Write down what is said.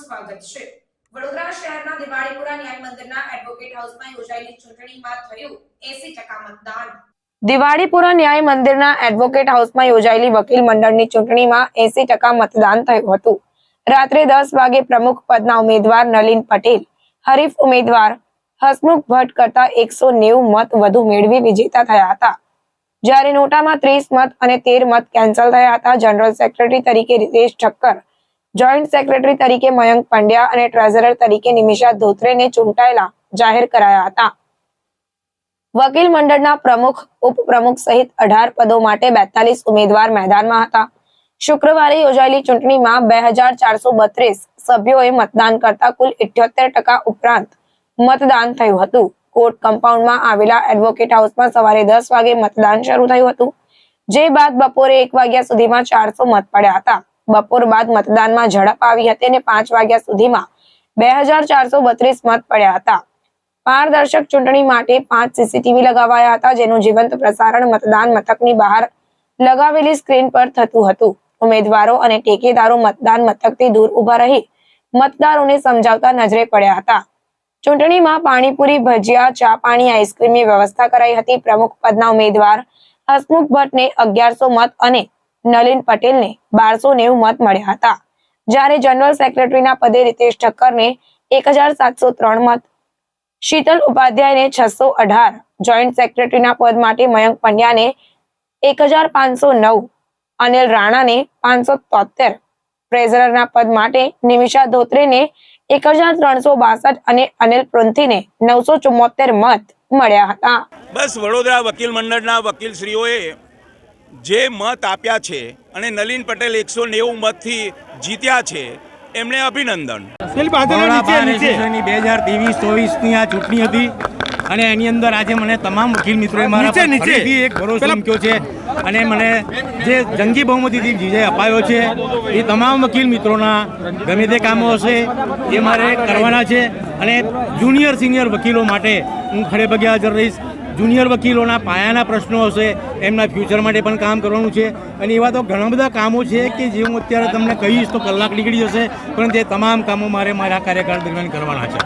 સ્વાગત છે। વડોદરા શહેરના દિવાળીપુરા ન્યાય મંદિરના એડવોકેટ હાઉસમાં યોજાયેલી ચૂંટણીમાં થયું 80% મતદાન। દિવાળીપુરા ન્યાય મંદિરના એડવોકેટ હાઉસમાં યોજાયેલી વકીલ મંડળની ચૂંટણીમાં 80% મતદાન થયું હતું। રાત્રે 10 વાગે પ્રમુખ પદના ઉમેદવાર નલિન પટેલ હરીફ ઉમેદવાર હસમુખ ભટ્ટ કરતા 190 મત વધુ મેળવી વિજેતા થયા હતા, જ્યારે નોટામાં 30 મત અને 13 મત કેન્સલ થયા હતા। જનરલ સેક્રેટરી તરીકે રીતેશ ઠક્કર, જોઈન્ટ સેક્રેટરી તરીકે મયંક પંડ્યા અને ટ્રેઝરર તરીકે નિમિષા ધોત્રેને ચૂંટાયેલા જાહેર કરાયા હતા। વકીલ મંડળના પ્રમુખ, ઉપપ્રમુખ સહિત 18 પદો માટે 42 ઉમેદવાર મેદાનમાં હતા। શુક્રવારે યોજાયેલી ચૂંટણીમાં 2432 સભ્યોએ મતદાન કરતા કુલ 78% ઉપરાંત મતદાન થયું હતું। કોર્ટ કમ્પાઉન્ડમાં આવેલા એડવોકેટ હાઉસમાં સવારે 10 વાગે મતદાન શરૂ થયું હતું, જે બાદ બપોરે 1 વાગ્યા સુધીમાં 400 મત પડ્યા હતા। બપોર બાદ મતદાનમાં ઝડપ આવી હતી અને 5 વાગ્યા સુધીમાં 2432 મત પડ્યા હતા। પારદર્શક ચૂંટણી માટે 5 સીસીટીવી લગાવાયા હતા, જેનું જીવંત પ્રસારણ મતદાન મથકની બહાર લગાવેલી સ્ક્રીન પર થતું હતું। ઉમેદવારો અને ટેકેદારો મતદાન મથકથી દૂર ઉભા રહી મતદારોને સમજાવતા નજરે પડ્યા હતા। ચૂંટણીમાં પાણીપુરી, ભજીયા, ચા પાણી, આઈસ્ક્રીમની વ્યવસ્થા કરાઈ હતી। પ્રમુખ પદના ઉમેદવાર હસમુખ ભટ્ટને 1100 મત અને નલિન પટેલને 1290 મત મળ્યા હતા, જ્યારે જનરલ સેક્રેટરીના પદે રીતેશ ઠક્કરને 1703 મત, શીતલ ઉપાધ્યાયને 618, જોઈન્ટ સેક્રેટરીના પદ માટે મયંક પંડ્યાને 1509, અનિલ રાણાને 573, ટ્રેઝરરના પદ માટે નિમિષા ધોત્રેને 1362 અને અનિલ પ્રુંથીને 974 મત મળ્યા હતા। બસ વડોદરા વકીલ મંડળના વકીલશ્રીઓએ જે મત આપ્યા છે અને નલિન પટેલ 190 મતથી જીત્યા છે, એમને અભિનંદન। 2023-24ની આ ચૂંટણી હતી અને એની અંદર આજે મને તમામ વકીલ મિત્રોએ મારા ફરીથી એક ભરોસો મૂક્યો છે અને મને જે જંગી બહુમતીથી વિજય અપાયો છે એ તમામ વકીલ મિત્રોના ગમે તે કામો હશે એ મારે કરવાના છે અને જુનિયર સિનિયર વકીલો માટે હું ખડે પગે હાજર રહીશ। જુનિયર વકીલોના પાયાના પ્રશ્નો હશે, એમના ફ્યુચર માટે પણ કામ કરવાનું છે અને એવા તો ઘણા બધા કામો છે કે જે હું અત્યારે તમને કહીશ તો કલાક નીકળી જશે, પણ તે તમામ કામો મારે મારા કાર્યકાળ દરમિયાન કરવાના છે।